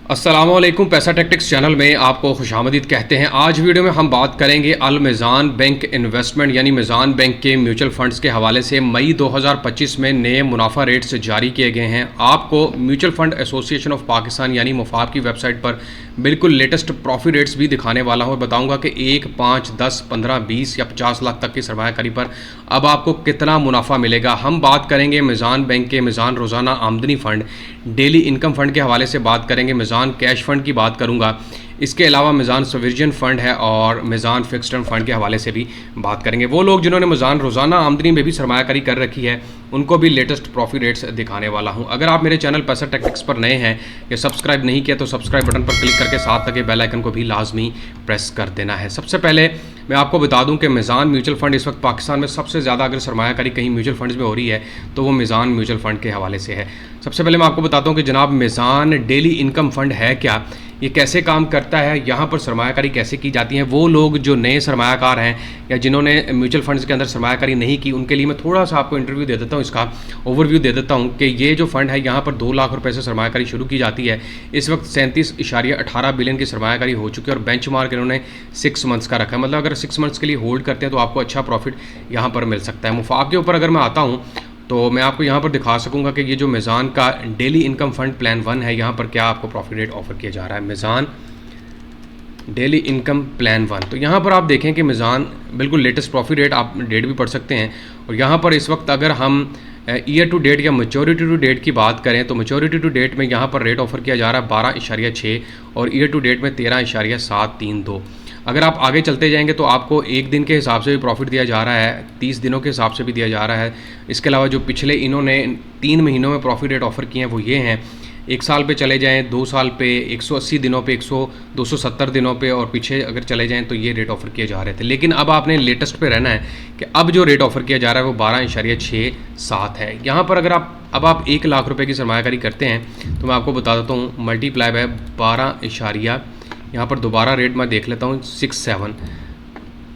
अस्सलामुअलैकुम। पैसा tactics channel में आपको खुशामदीद कहते हैं। आज वीडियो में हम बात करेंगे अल मिज़ान बैंक इन्वेस्टमेंट यानी मिज़ान बैंक के म्यूचुअल फंड्स के हवाले से। मई 2025 में नए मुनाफा रेट्स जारी किए गए हैं। आपको mutual fund association of Pakistan यानी मुफाब की वेबसाइट पर बिल्कुल लेटेस्ट प्रॉफिट रेट्स भी दिखाने वाला हूँ। बताऊँगा कि 1, 5, 10, 15, 20 या 50 लाख तक की सरमायाकारी पर अब आपको कितना मुनाफा मिलेगा। हम बात करेंगे मिज़ान बैंक के मिज़ान रोज़ाना आमदनी फ़ंड, डेली इनकम फ़ंड के हवाले से बात करेंगे, मिज़ान कैश फ़ंड की बात करूंगा। इसके अलावा मिज़ान सोवरिजन फ़ंड है और मिज़ान फिक्स्ड टर्म फ़ंड के हवाले से भी बात करेंगे। वो लोग जिन्होंने मिज़ान रोज़ाना आमदनी में भी सरमायाकारी कर रखी है उनको भी लेटेस्ट प्रॉफिट रेट्स दिखाने वाला हूं। अगर आप मेरे चैनल पैसा टैक्टिक्स पर नए हैं या सब्सक्राइब नहीं किया तो सब्सक्राइब बटन पर क्लिक करके साथ लगे बेल आइकन को भी लाजमी प्रेस कर देना है। सबसे पहले मैं आपको बता दूं कि मिज़ान म्यूचुअल फ़ंड इस वक्त पाकिस्तान में सबसे ज़्यादा अगर सरमायाकारी कहीं म्यूचुअल फंड्स में हो रही है तो वो मिज़ान म्यूचुअल फ़ंड के हवाले से है। सबसे पहले मैं आपको बताता हूँ कि जनाब मिज़ान डेली इनकम फ़ंड है क्या, ये कैसे काम करता है, यहाँ पर सरमायाकारी कैसे की जाती है। वो लोग जो नए सरमायाकार हैं या जिन्होंने म्यूचुअल फंड्स के अंदर सरमायाकारी नहीं की उनके लिए मैं थोड़ा सा आपको इंटरव्यू दे देता हूँ, इसका ओवरव्यू दे देता हूँ कि ये जो फ़ंड है यहाँ पर 2 लाख रुपए से सरमायाकारी शुरू की जाती है। इस वक्त 37.18 बिलियन की सरमायाकारी हो चुकी है और बेंचमार्क इन्होंने 6 मंथ्स का रखा है। मतलब अगर 6 मंथ्स के लिए होल्ड करते हैं तो आपको अच्छा प्रॉफिट यहाँ पर मिल सकता है। मुफाब के ऊपर अगर मैं आता हूँ तो मैं आपको यहाँ पर दिखा सकूँगा कि ये जो मिज़ान का डेली इनकम फ़ंड प्लान 1 है, यहाँ पर क्या आपको प्रॉफिट रेट ऑफर किया जा रहा है। मिज़ान डेली इनकम प्लान 1, तो यहाँ पर आप देखें कि मिज़ान बिल्कुल लेटेस्ट प्रॉफिट रेट आप डेट भी पढ़ सकते हैं। और यहाँ पर इस वक्त अगर हम ईयर टू डेट या मैच्योरिटी टू डेट की बात करें तो मैच्योरिटी टू डेट में यहाँ पर रेट ऑफर किया जा रहा है 12.6 और ईयर टू डेट में 13.732। अगर आप आगे चलते जाएंगे तो आपको एक दिन के हिसाब से भी प्रॉफिट दिया जा रहा है, 30 दिनों के हिसाब से भी दिया जा रहा है। इसके अलावा जो पिछले इन्होंने 3 महीनों में प्रॉफिट रेट ऑफर किए हैं वो ये हैं। 1 साल पे चले जाएं, 2 साल पे, 180 दिनों पे, 270 दिनों पे और पीछे अगर चले जाएं तो ये रेट ऑफर किए जा रहे थे। लेकिन अब आपने लेटेस्ट पे रहना है कि अब जो रेट ऑफर किया जा रहा है वो 12.67 है। यहाँ पर अगर आप 1 लाख रुपए की सरमायाकारी करते हैं तो मैं आपको बता देता हूँ मल्टीप्लाई बाय 12 यहाँ पर दोबारा रेट मैं देख लेता हूँ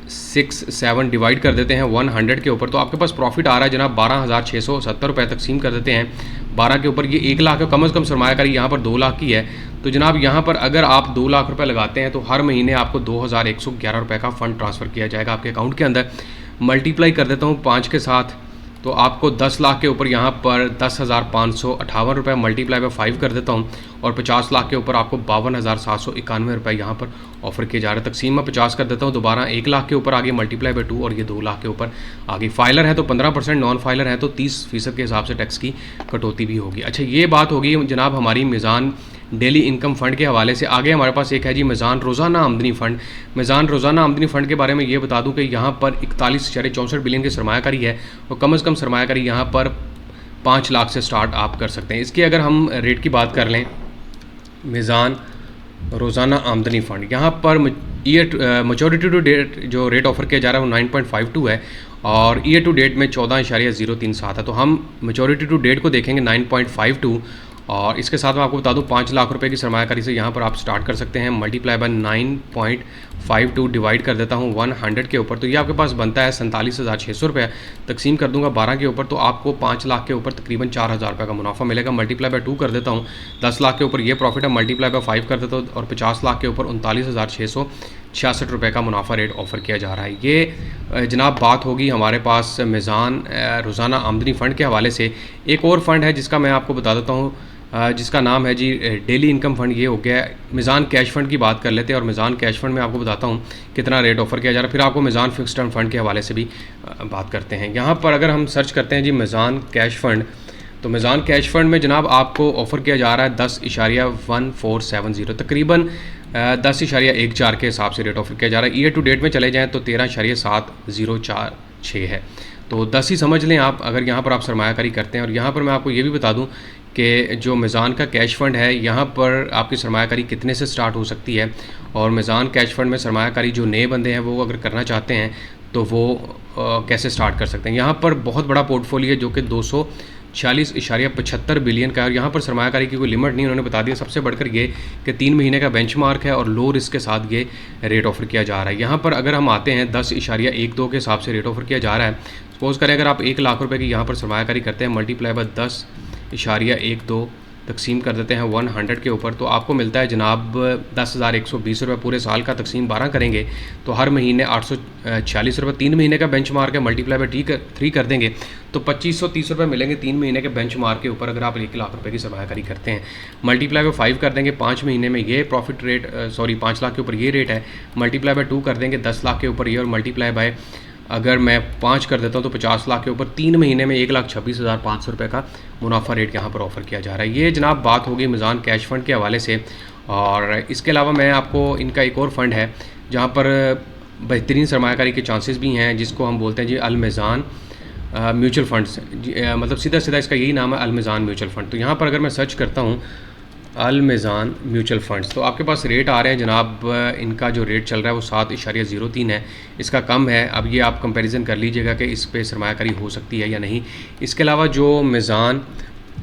67 डिवाइड कर देते हैं 100 के ऊपर, तो आपके पास प्रॉफिट आ रहा है जनाब 12,670 रुपये। तकसीम कर देते हैं 12 के ऊपर, ये 1 लाख है। कम से कम सरमायाकारी यहाँ पर 2 लाख की है। तो जनाब यहाँ पर अगर आप 2 लाख रुपए लगाते हैं तो हर महीने आपको 2,111 रुपये का फ़ंड ट्रांसफ़र किया जाएगा आपके अकाउंट के अंदर। मल्टीप्लाई कर देता हूँ 5 के साथ तो आपको 10 लाख के ऊपर यहाँ पर 10,558 रुपये मल्टीप्लाई बाय 5 कर देता हूँ और 50 लाख के ऊपर आपको 52,791 रुपये यहाँ पर ऑफर किए जा रहे हैं। तकसीम में 50 कर देता हूँ दोबारा 1 लाख के ऊपर आगे मल्टीप्लाई बाय 2 और ये 2 लाख के ऊपर आगे। फाइलर है तो 15%, नॉन फाइलर है तो 30% के हिसाब से टैक्स की कटौती भी होगी। अच्छा, ये बात होगी जनाब हमारी मिज़ान डेली इनकम फ़ंड के हवाले से। आगे हमारे पास एक है जी मिज़ान रोज़ाना आमदनी फ़ंड। मिज़ान रोज़ाना आमदनी फ़ंड के बारे में ये बता दूं कि यहाँ पर 41.64 बिलियन की सरमायाकारी है और कम से कम सरमायाकारी यहाँ पर 5 लाख से स्टार्ट आप कर सकते हैं। इसकी अगर हम रेट की बात कर लें, मिज़ान रोज़ाना आमदनी फ़ंड यहाँ पर मैच्योरिटी टू डेट जो रेट ऑफर किया जा रहा है वो 9.52 है और ईयर टू डेट में 14.037 है। तो हम मैच्योरिटी टू डेट को देखेंगे 9.52 और इसके साथ मैं आपको बता दूं 5 लाख रुपए की सरमायाकारी से यहाँ पर आप स्टार्ट कर सकते हैं। मल्टीप्लाई बाय 9.52 डिवाइड कर देता हूँ 100 के ऊपर, तो ये आपके पास बनता है 47,600 रुपये। तकसीम कर दूंगा 12 के ऊपर तो आपको 5 लाख के ऊपर तकरीबन 4,000 रुपये का मुनाफा मिलेगा। मल्टीप्लाई बाय 2 कर देता हूँ, 10 लाख के ऊपर ये प्रॉफिट है। मल्टीप्लाई बाय 5 कर देता हूँ और 50 लाख के ऊपर 39,666 रुपये का मुनाफा रेट ऑफर किया जा रहा है। ये जनाब बात होगी हमारे पास मिज़ान रोज़ाना आमदनी फ़ंड के हवाले से। एक और फ़ंड है जिसका मैं आपको बता देता हूँ जिसका नाम है जी डेली इनकम फ़ंड। ये हो गया मिज़ान कैश फ़ंड की बात कर लेते हैं और मिज़ान कैश फ़ंड में आपको बताता हूँ कितना रेट ऑफर किया जा रहा है। फिर आपको मिज़ान फिक्स्ड टर्म फ़ंड के हवाले से भी बात करते हैं। यहाँ पर अगर हम सर्च करते हैं जी मिज़ान कैश फ़ंड, तो मिज़ान कैश फ़ंड में जनाब आपको ऑफ़र किया जा रहा है 10.1470, तकरीबन 10.14 के हिसाब से रेट ऑफर किया जा रहा है। ईयर टू डेट में चले जाएँ तो 13.7046 है, तो 10 ही समझ लें आप अगर यहाँ पर आप सरमायाकारी करते हैं। और यहाँ पर मैं आपको ये भी बता दूँ कि जो मिज़ान का कैश फ़ंड है यहाँ पर आपकी सरमायाकारी कितने से स्टार्ट हो सकती है और मिज़ान कैश फ़ंड में सरमायाकारी जो नए बंदे हैं वो अगर करना चाहते हैं तो वो कैसे स्टार्ट कर सकते हैं। यहाँ पर बहुत बड़ा पोर्टफोलियो है जो कि 246.75 बिलियन का है और यहाँ पर सरमायाकारी की कोई लिमिट नहीं उन्होंने बता दिया। सबसे बढ़कर ये कि 3 महीने का बेंचमार्क है और लो रिस्क के साथ ये रेट ऑफर किया जा रहा है। यहाँ पर अगर हम आते हैं 10.12 के हिसाब से रेट ऑफर किया जा रहा है। सपोज़ करें अगर आप 1 लाख रुपये की यहाँ पर सरमायाकारी करते हैं, मल्टीप्लाई बाय 10.12 तकसीम कर देते हैं 100 के ऊपर, तो आपको मिलता है जनाब 10,120 रुपये। पूरे साल का तकसीम 12 करेंगे तो हर महीने 846 रुपये। 3 महीने का बेंच मार्क है, मल्टीप्लाई बाई 3 कर देंगे तो 2530 रुपये मिलेंगे 3 महीने के बेंच मार्क के ऊपर, अगर आप 1 लाख रुपये की सरमायाकारी करते हैं। मल्टीप्लाई बाई 5 कर देंगे, 5 महीने में ये प्रॉफिट रेट 5 लाख के ऊपर ये रेट है। मल्टीप्लाई बाई 2 कर देंगे 10 लाख के ऊपर ये, और मल्टीप्लाई बाय अगर मैं 5 कर देता हूँ तो 50 लाख के ऊपर 3 महीने में 1,26,500 रुपये का मुनाफा रेट यहाँ पर ऑफ़र किया जा रहा है। ये जनाब बात होगी मीज़ान कैश फ़ंड के हवाले से। और इसके अलावा मैं आपको इनका एक और फ़ंड है जहाँ पर बेहतरीन सरमायाकारी के चांसेस भी हैं, जिसको हम बोलते हैं जी अल मीज़ान म्यूचुअल फ़ंड्स। मतलब सीधा इसका यही नाम है, अल मीज़ान म्यूचुअल फ़ंड। तो यहाँ पर अगर मैं सर्च करता हूँ अल मीज़ान म्यूचुअल फ़ंड्स, तो आपके पास रेट आ रहे हैं जनाब। इनका जो रेट चल रहा है वो 7.03 है, इसका कम है। अब ये आप कंपैरिजन कर लीजिएगा कि इस पे सरमायाकारी हो सकती है या नहीं। इसके अलावा जो मीज़ान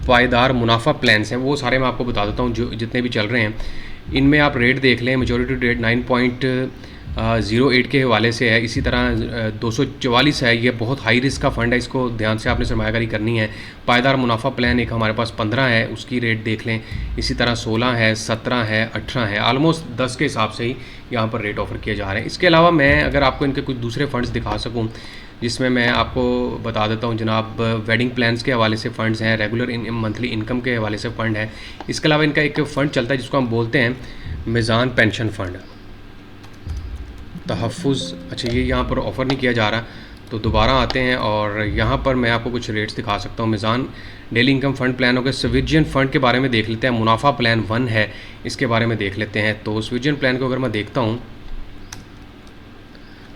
पायदार मुनाफा प्लान्स हैं वो सारे मैं आपको बता देता हूँ, जो जितने भी चल रहे हैं इनमें आप रेट देख लें। मेजॉरिटी रेट 9.08 के हवाले से है। इसी तरह 244 है, ये बहुत हाई रिस्क का फ़ंड है, इसको ध्यान से आपने सरमायाकारी करनी है। पायदार मुनाफा प्लान एक हमारे पास 15 है, उसकी रेट देख लें। इसी तरह 16 है, 17 है, 18 है, आलमोस्ट 10 के हिसाब से ही यहाँ पर रेट ऑफ़र किए जा रहे हैं। इसके अलावा मैं अगर आपको इनके कुछ दूसरे फ़ंड्स दिखा सकूँ, जिसमें मैं आपको बता देता हूँ जनाब। वेडिंग प्लान्स के हवाले से फ़ंड्स हैं, रेगुलर मंथली इनकम के हवाले से फ़ंड है। इसके अलावा इनका एक फ़ंड चलता है जिसको हम बोलते हैं मीज़ान पेंशन फ़ंड तहफ़्फ़ुज़। अच्छा, ये यहाँ पर ऑफ़र नहीं किया जा रहा, तो दोबारा आते हैं और यहाँ पर मैं आपको कुछ रेट्स दिखा सकता हूँ। मीज़ान डेली इनकम फ़ंड प्लान हो गया। स्विजन फ़ंड के बारे में देख लेते हैं, मुनाफा प्लान 1 है, इसके बारे में देख लेते हैं। तो स्विजन प्लान को अगर मैं देखता हूँ,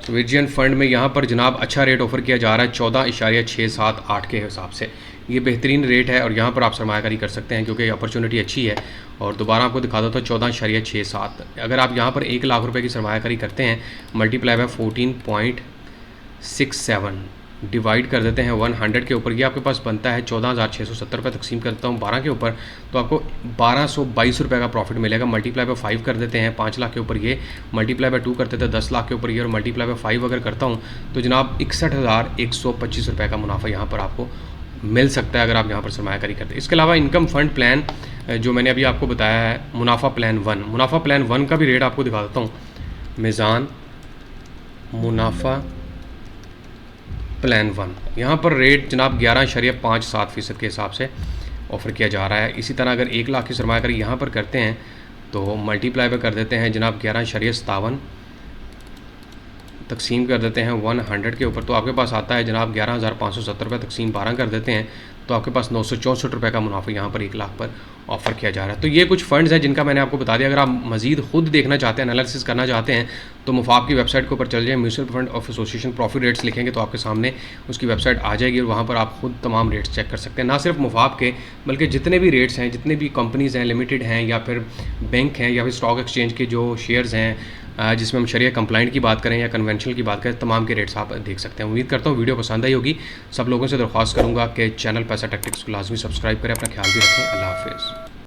स्विजन फ़ंड में यहाँ पर जनाब अच्छा रेट ऑफ़र किया जा रहा है 14.678 के हिसाब से। ये बेहतरीन रेट है और यहाँ पर आप सरमायाकारी कर सकते हैं क्योंकि अपॉर्चुनिटी अच्छी है। और दोबारा आपको दिखा दो तो 14.67। अगर आप यहाँ पर 1 लाख रुपए की सरमायाकारी करते हैं, मल्टीप्लाई बाय 14.67 डिवाइड कर देते हैं 100 के ऊपर, ये आपके पास बनता है 14,670 रुपये। तकसीम करता हूँ 12 के ऊपर तो आपको 1222 रुपये का प्रॉफिट मिलेगा। मल्टीप्लाई बाय 5 कर देते हैं 5 लाख के ऊपर ये, मल्टीप्लाई बाय 2 करते थे 10 लाख के ऊपर ये, और मल्टीप्लाई बाय 5 अगर करता हूँ तो जनाब 61,125 रुपये का मुनाफा यहाँ पर आपको मिल सकता है अगर आप यहाँ पर सरमायाकारी करते हैं। इसके अलावा इनकम फ़ंड प्लान जो मैंने अभी आपको बताया है, मुनाफा प्लान 1, मुनाफा प्लान 1 का भी रेट आपको दिखा देता हूँ। मीज़ान मुनाफा प्लान 1, यहाँ पर रेट जनाब 11.57% के हिसाब से ऑफ़र किया जा रहा है। इसी तरह अगर 1 लाख की सरमायाकारी यहाँ पर करते हैं तो मल्टीप्लाई पे कर देते हैं जनाब 11.57, तकसीम कर देते हैं 100 के ऊपर तो आपके पास आता है जनाब 11,570 रुपये। तकसीम 12 कर देते हैं तो आपके पास 964 रुपये का मुनाफा यहाँ पर 1 लाख पर ऑफ़र किया जा रहा है। तो ये कुछ फ़ंड्स हैं जिनका मैंने आपको बता दिया। अगर आप मज़ीद खुद देखना चाहते हैं, एनालिसिस करना चाहते हैं, तो मुफाब की वेबसाइट के ऊपर चल जाए। Mutual fund of association profit rates लिखेंगे तो आपके सामने उसकी वेबसाइट आ जाएगी और वहाँ पर आप खुद तमाम रेट्स चेक कर सकते हैं। ना सिर्फ मुफाब के बल्कि जितने भी रेट्स हैं, जितने भी कंपनीज़ हैं, लिमिटेड हैं या फिर बैंक हैं या फिर स्टॉक एक्सचेंज के जो शेयर्स हैं, जिसमें हम शरिया कंप्लाइंट की बात करें या कन्वेंशनल की बात करें, तमाम के रेट्स आप देख सकते हैं। उम्मीद करता हूँ वीडियो पसंद आई होगी। सब लोगों से दरख्वास्त करूँगा कि चैनल पैसा टैक्टिक्स को लाजमी सब्सक्राइब करें। अपना ख्याल भी रखें। अल्लाह हाफ़िज़।